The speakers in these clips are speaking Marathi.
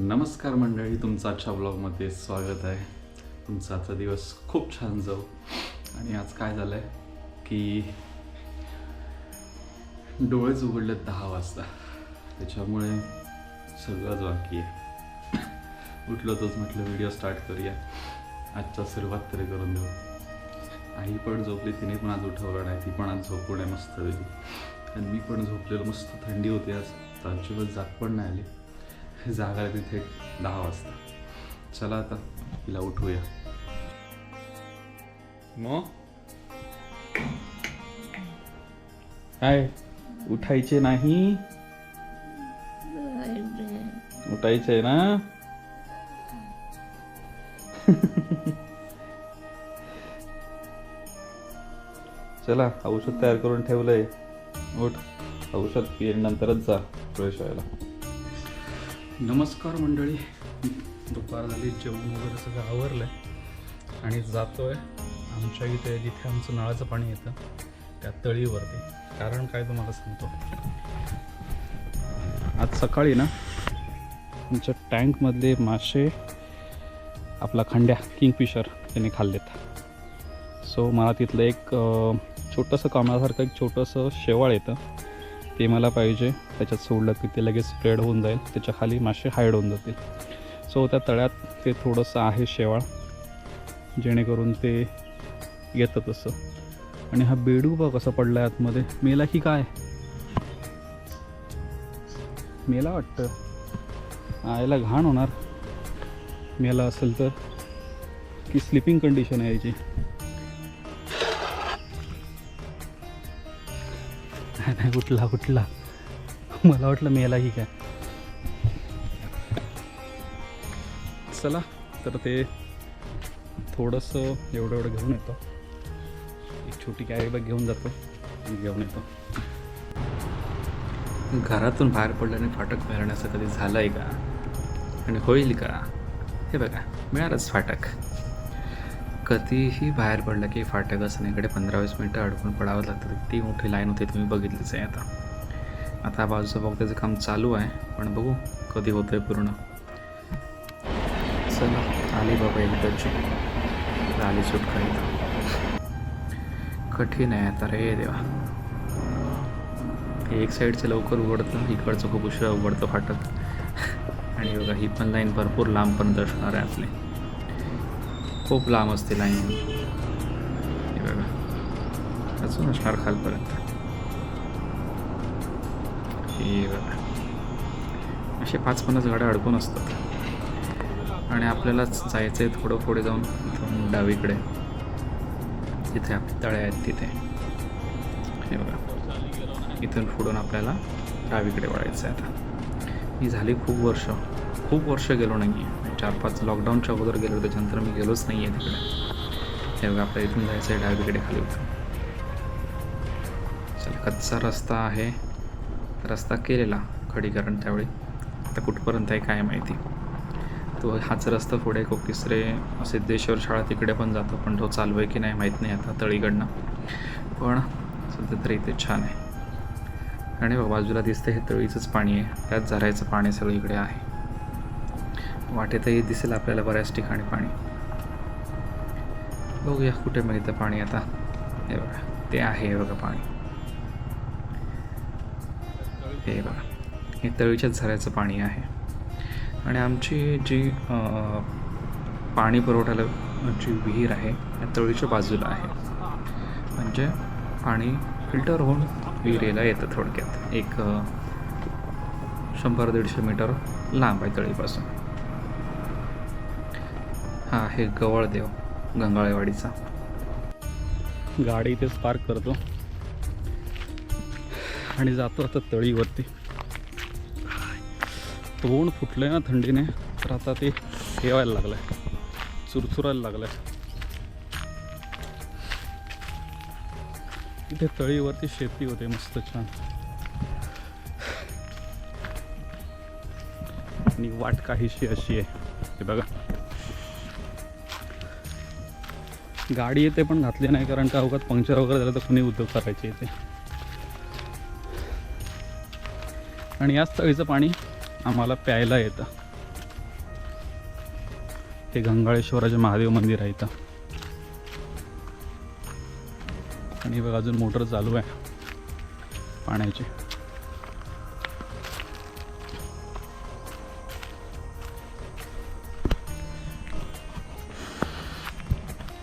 नमस्कार मंडळी, तुमचं आजच्या ब्लॉगमध्ये स्वागत आहे. तुमचा आजचा दिवस खूप छान जाऊ. आणि आज काय झालं आहे की डोळेच उघडले 10 वाजता, त्याच्यामुळे सगळंच बाकी आहे. उठलो तोच म्हटलं व्हिडिओ स्टार्ट करूया, आजच्या सुरुवात तरी करून देऊ. आई पण झोपली, तिने पण आज उठवलं नाही, ती पण आज झोपू नये मस्त वेळी. आणि मी पण झोपलेलो, मस्त थंडी होती आज, तर अजिबात जाग पण नाही आली. जागा आली तिथे 10 वाजता. चला आता तिला उठवूया. मग काय उठायचे नाही? उठायचे ना? चला, औषध तयार करून ठेवलंय, उठ. औषध पिऊन नंतरच जा फ्रेश व्हायला. नमस्कार मंडळी, दुपार झाली, जेवण वगैरे सगळं आवरलं आहे आणि जातो आहे आमच्या इथे जिथे आमचं नळाचं पाणी येतं त्या तळीवरती. कारण काय तुम्हाला सांगतो, आज सकाळी ना आमच्या टँकमधले मासे आपला खंड्या किंगफिशर त्याने खाल्लेत. सो मला तिथलं एक छोटंसं कामासारखं एक छोटंसं शेवाळ येतं, ते मला पाहिजे. त्याच्यात सोडलं की ते लगेच स्प्रेड होऊन जाईल, त्याच्या खाली मासे हाईड होऊन जातील. सो त्या तळ्यात ते थोडंसं आहे शेवाळ, जेणेकरून ते येतं तसं. आणि हा बेडू बघ कसा पडला आहे आतमध्ये. मेला की काय? मेला वाटतं. आयला घाण होणार मेला असेल तर, की स्लिपिंग कंडिशन आहे याची. नाही, उठला मला वाटलं मेला की काय. चला तर ते थोडंसं एवढं घेऊन येतो, एक छोटी कॅरी बॅग घेऊन जातो, घेऊन येतो. घरातून बाहेर पडल्याने फाटक मिळण्याचं कधी झालं आहे का आणि होईल का? हे बघा, मिळालंच फाटक. कधीही बाहेर पडलं की फाटक असण्याकडे 15-20 मिनटं अडकून पडावं लागतं. ती मोठी लाईन होती, तुम्ही बघितलीच आहे. आता बाजूचं बघण्याचं काम चालू आहे, पण बघू कधी होतं आहे पूर्ण. चला, आली बाबा एकदाची, आली सुटका. इथं कठीण आहे आता रे देवा. एक साईडचं लवकर उघडतं, इकडचं खूप उशिरा उघडतं फाटक. आणि बघा, ही पण लाईन भरपूर लांबपर्यंत असणार आहे आपली, खूप लांब असते लाईन. हे बघा, अजून असणार खालपर्यंत. हे बघा, असे 5-50 गाड्या अडकून असतात. आणि आपल्यालाच जायचं आहे थोडं पुढे जाऊन, इथून डावीकडे जिथे आपले तळे आहेत तिथे. हे बघा, इथून पुढून आपल्याला डावीकडे वळायचं आहे. आता ही झाली खूप वर्ष गेलो नाही आहे. 4-5 लॉकडाऊनच्या अगोदर गेलो, त्याच्यानंतर मी गेलोच नाही आहे तिकडे. हे बघा, आपल्या इथून जायचं आहे डावीकडे खाली उतरून. चला, कच्चा रस्ता आहे, रस्ता केलेला खडीकरण त्यावेळी, आता कुठपर्यंत आहे काय माहिती. तो हाच रस्ता पुढे कोकिसरे सिद्धेश्वर शाळा तिकडे पण जातो, पण तो चालू आहे की नाही माहीत नाही आता तळीकडनं. पण सध्या तरी इथे छान आहे. आणि बाजूला दिसतं हे तळीचंच पाणी आहे, त्यात झरायचं पाणी सगळं इकडे आहे. वाटेतही दिसेल आपल्याला बऱ्याच ठिकाणी पाणी. बघूया कुठे मिळतं पाणी आता. हे बघा, ते आहे, हे बघा पाणी. हे बघा, हे तळीच्याच झऱ्याचं पाणी आहे. आणि आमची जी पाणी पुरवठ्याला जी विहीर आहे त्या तळीच्या बाजूला आहे. म्हणजे पाणी फिल्टर होऊन विहिरीला येतं. थोडक्यात एक 100-150 मीटर लांब आहे तळीपासून. हा आहे गवळदेव गंगाळेवाडीचा. गाडी इथेच पार्क करतो आणि जातो आता तळीवरती. तोंड फुटलं आहे ना थंडीने, तर आता ते हे व्हायला लागलं आहे, चुरचुरायला लागलं आहे. इथे तळीवरती शेती होते मस्त छान. आणि वाट काहीशी अशी आहे, हे बघा. गाडी येते पण घातली नाही, कारण का अवघात पंक्चर वगैरे झालं तर कुणी उद्योग करायचे इथे. आणि याच तळीचं पाणी आम्हाला प्यायला येतं. हे गंगाळेश्वराचे महादेव मंदिर आहे इथं. आणि बघा अजून मोटर चालू आहे पाण्याची.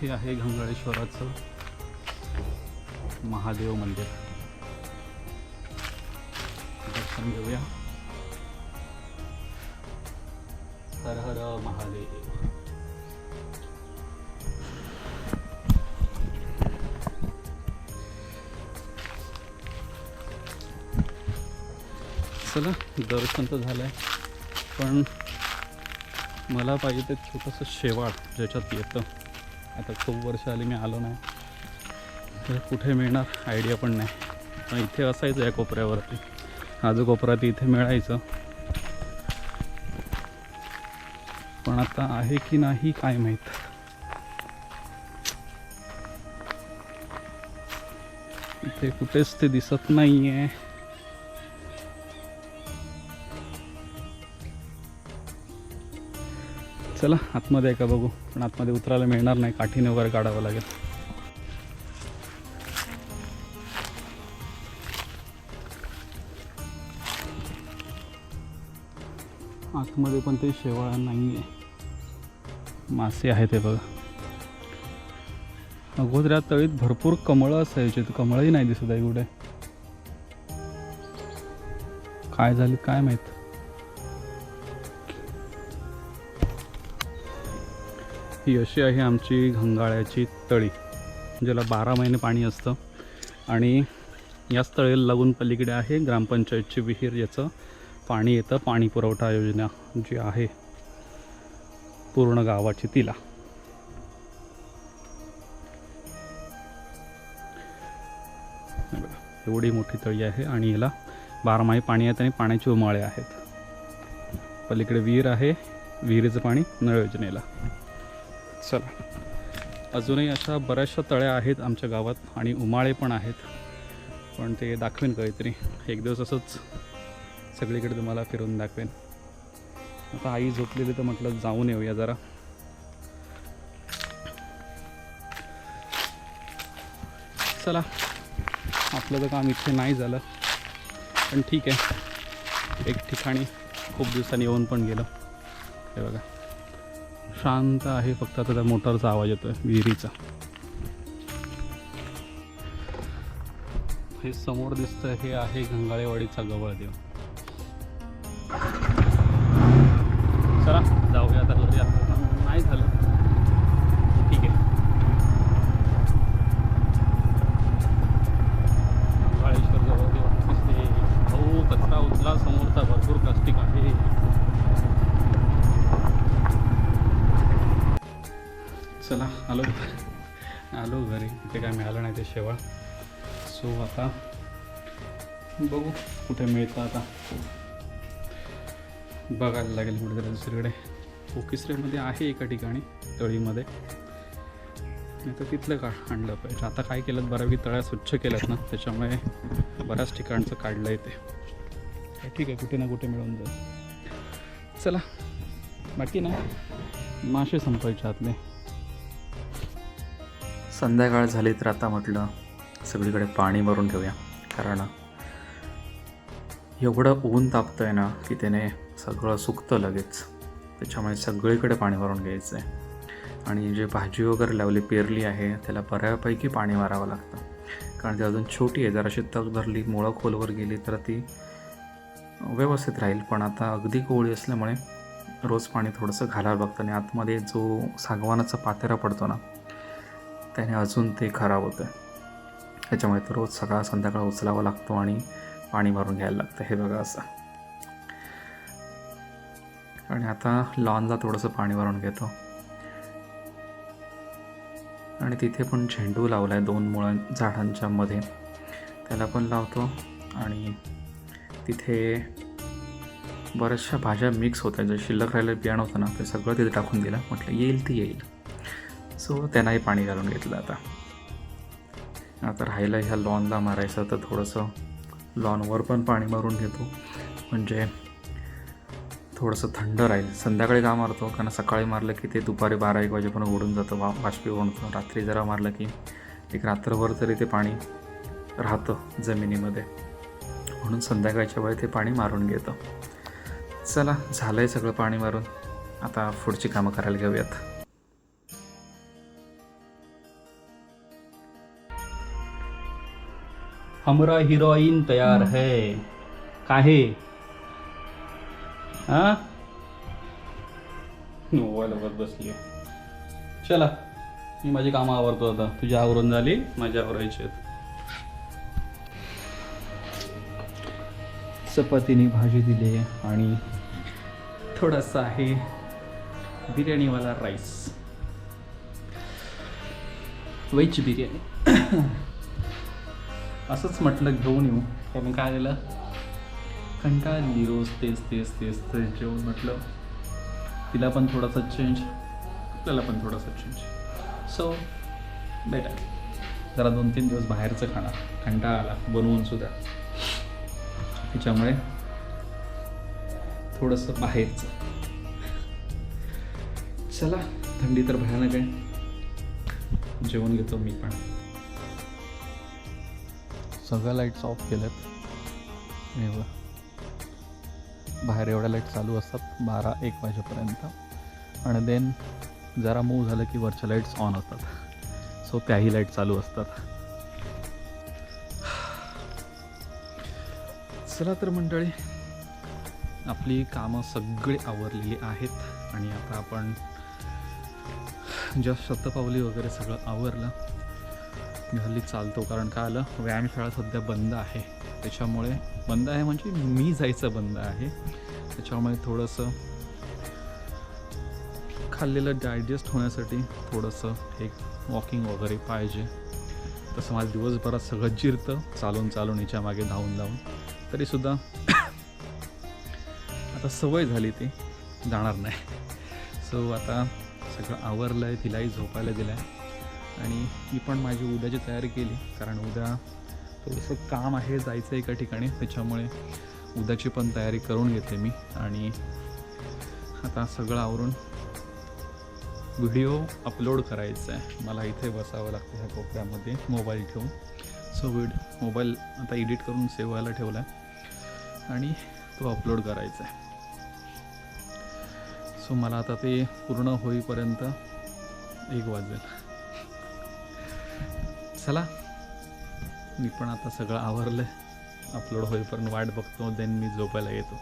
हे आहे गंगाळेश्वराचं महादेव मंदिर. दर्शन घेऊया. हर हर महादेव. चला दर्शन तर झालं आहे, पण मला पाहिजे ते छोटंसं शेवाळ ज्याच्यात येतं. आता खूप वर्ष आली मी आलो नाही, तर कुठे मिळणार आयडिया पण नाही. पण इथे असायचं या कोपऱ्यावरती, हा जो कोपरा ती इथे मिळायचं, पण आता आहे की नाही काय माहीत. इथे कुठेच ते दिसत नाही आहे. चला आतमध्ये आहे का बघू, पण आतमध्ये उतरायला मिळणार नाही, काठीने वगैरे काढावं लागेल. आतमध्ये पण ते शेवाळ नाही आहे, मासे आहेत हे बघा. अगोदर या तळीत भरपूर कमळं असायची, तर कमळही नाही दिसत आहे कुठे. काय झाली काय माहीत. ही अशी आहे आमची घंगाळ्याची तळी, ज्याला 12 महिने पाणी असतं. आणि याच तळीला लागून पलीकडे आहे ग्रामपंचायतची विहीर, याचं पाणी येतं, पाणी पुरवठा योजना जी आहे पूर्ण गावाची तिला. एवढी मोठी तळी आहे आणि याला 12 महिने पाणी येतं आणि पाण्याचे उमाळे आहेत. पलीकडे विहीर आहे, विहिरीचं पाणी नळ योजनेला. चला अजूनही अशा बऱ्याचशा तळ्या आहेत आमच्या गावात आणि उमाळे पण आहेत, पण ते दाखवेन काहीतरी एक दिवस. असंच सगळीकडे तुम्हाला फिरून दाखवेन. आता आई झोपलेली तर म्हटलं जाऊन येऊया जरा. चला आपलं तर काम इथे नाही झालं, पण ठीक आहे. एक ठिकाणी खूप दिवसांनी येऊन पण गेलं. हे बघा शांत आहे, फक्त आता त्या मोटरचा आवाज येतोय विहिरीचा. हे समोर दिसतं हे आहे घंगाळेवाडीचा गवळदेव. चला जाऊया आता घरी. आता नाही झालं ठीक आहे. घंगाळेश्वर गवळदेव दिसते. हो कचरा उचला समोरचा, भरपूर प्लास्टिक आहे. चला आलो घरी. इथे काय मिळालं नाही ते शेवाळ. सो आता बघू कुठे मिळतं. आता बघायला लागेल कुठेतरी दुसरीकडे. कोकिसरेमध्ये आहे एका ठिकाणी तळीमध्ये, नाही तर तिथलं का आणलं पाहिजे. आता काय केलं, बऱ्यापैकी तळ्या स्वच्छ केल्यात ना, त्याच्यामुळे बऱ्याच ठिकाणचं काढलं आहे ते. ठीक आहे, कुठे ना कुठे मिळून जाईल. चला बाकी नाही, मासे संपायचे आतले. संध्याकाळ झाली तर आता म्हटलं सगळीकडे पाणी भरून ठेवूया, कारण एवढं ऊन तापतं आहे ना की त्याने सगळं सुकतं लगेच. त्याच्यामुळे सगळीकडे पाणी भरून घ्यायचं आहे. आणि जे भाजी वगैरे लावली पेरली आहे त्याला बऱ्यापैकी पाणी मारावं लागतं, कारण ती अजून छोटी आहे. जराशी तग धरली, मुळं खोलवर गेली तर ती व्यवस्थित राहील. पण आता अगदी कोवळी असल्यामुळे रोज पाणी थोडंसं घालावं लागतं. आणि आतमध्ये जो सागवानाचा पातेरा पडतो ना, त्याने अजून ते खराब होतं. त्याच्यामुळे तर रोज सकाळ संध्याकाळ उचलावा लागतो आणि पाणी भरून घ्यायला लागतं. हे बघा असं. आणि आता लॉनला थोडंसं पाणी भरून घेतो. आणि तिथे पण झेंडू लावला आहे 2 मुळं झाडांच्या मध्ये, त्याला पण लावतो. आणि तिथे बऱ्याचशा भाज्या मिक्स होत्या, जे शिल्लक राहिलेलं बियाणं होतं ना, ते सगळं तिथे टाकून दिलं. म्हटलं येईल ती येईल. सो त्यांनाही पाणी घालून घेतलं. आता राहिलं ह्या लॉनला मारायचं, तर थोडंसं लॉनवर पण पाणी मारून घेतो, म्हणजे थोडंसं थंड राहील. संध्याकाळी का मारतो कारण सकाळी मारलं की ते दुपारी 12-1 वाजेपर्यंत ओढून जातं, बाष्पीभवन होतं. रात्री जरा मारलं की एक रात्रभर तरी ते पाणी राहतं जमिनीमध्ये, म्हणून संध्याकाळच्या वेळी ते पाणी मारून घेतं. चला, झालं आहे सगळं पाणी मारून. आता पुढची कामं करायला घेऊयात. हमारा हिरोईन तयार है. काहे हा मोबाईल बघत बसली. चला, मी माझी कामं आवरतो आता. तुझी आवरून झाली, माझी आवरायची आहेत. चपातीने भाजी दिली आणि थोडासा आहे बिर्याणीवाला राईस, व्हेज बिर्याणी. असंच म्हटलं घेऊन येऊ, कारण काय झालं, कंटाळली रोज तेच तेच तेच तेच जेवण. म्हटलं तिला पण थोडासा चेंज, आपल्याला पण थोडासा चेंज. सो बेटर जरा 2-3 दिवस बाहेरचं खाणार, कंटाळा आला बनवून सुद्धा. त्याच्यामुळे थोडंसं बाहेरचं. चला, थंडी तर भयानक आहे. जेवण घेतो मी पण. सगळ्या लाईट्स ऑफ केल्यात. बाहेर एवढ्या लाईट चालू असतात 12-1 वाजेपर्यंत, आणि देन जरा मूव झालं की वरच्या लाईट्स ऑन असतात. सो त्याही लाईट चालू असतात. चला तर मंडळी, आपली कामं सगळी आवरलेली आहेत आणि आता आपण जस्ट शतपावली वगैरे सगळं आवरलं. मी हल्ली चालतो, कारण काय आलं, व्यायामशाळा सध्या बंद आहे. त्याच्यामुळे बंद आहे म्हणजे मी जायचं बंद आहे. त्याच्यामुळे थोडंसं खाल्लेलं डायजेस्ट होण्यासाठी थोडंसं एक वॉकिंग वगैरे पाहिजे. तसं माझं दिवसभरात सगळं जिरतं चालून चालून, हिच्या मागे धावून धावून. तरीसुद्धा आता सवय झाली, ती जाणार नाही. सो आता सगळं आवरलं आहे, तिलाही झोपायला दिलं आहे आणि मी पण माझी उद्याची तयारी केली, कारण उद्या थोडंसं काम आहे, जायचं एका ठिकाणी. त्याच्यामुळे उद्याची पण तयारी करून घेतली मी. आणि आता सगळं आवरून व्हिडिओ अपलोड करायचा आहे. मला इथे बसावं लागतं ह्या कोपऱ्यामध्ये मोबाईल ठेवून. सो मोबाईल आता एडिट करून सेव्ह व्हायला ठेवला आहे आणि तो अपलोड करायचा आहे. सो मला आता ते पूर्ण होईपर्यंत 1 वाजेल. चला, मी पण आता सगळं आवरलं आहे, अपलोड होईपर्यंत वाट बघतो, देन मी झोपायला येतो.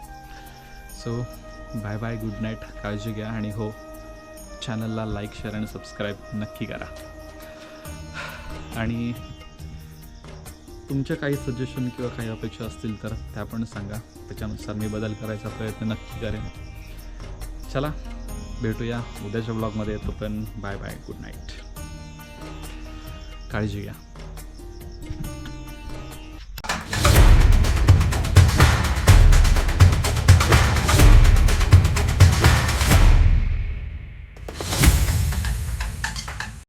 So bye bye, good night, काळजी घ्या. आणि हो, चॅनलला लाईक, शेअर आणि सबस्क्राईब नक्की करा. आणि तुमच्या काही सजेशन किंवा काही अपेक्षा असतील तर त्या पण सांगा, त्याच्यानुसार मी बदल करायचा प्रयत्न नक्की करेन. चला, भेटूया उद्याच्या ब्लॉगमध्ये. तोपर्यंत बाय बाय, गुड नाईट, काळजी घ्या.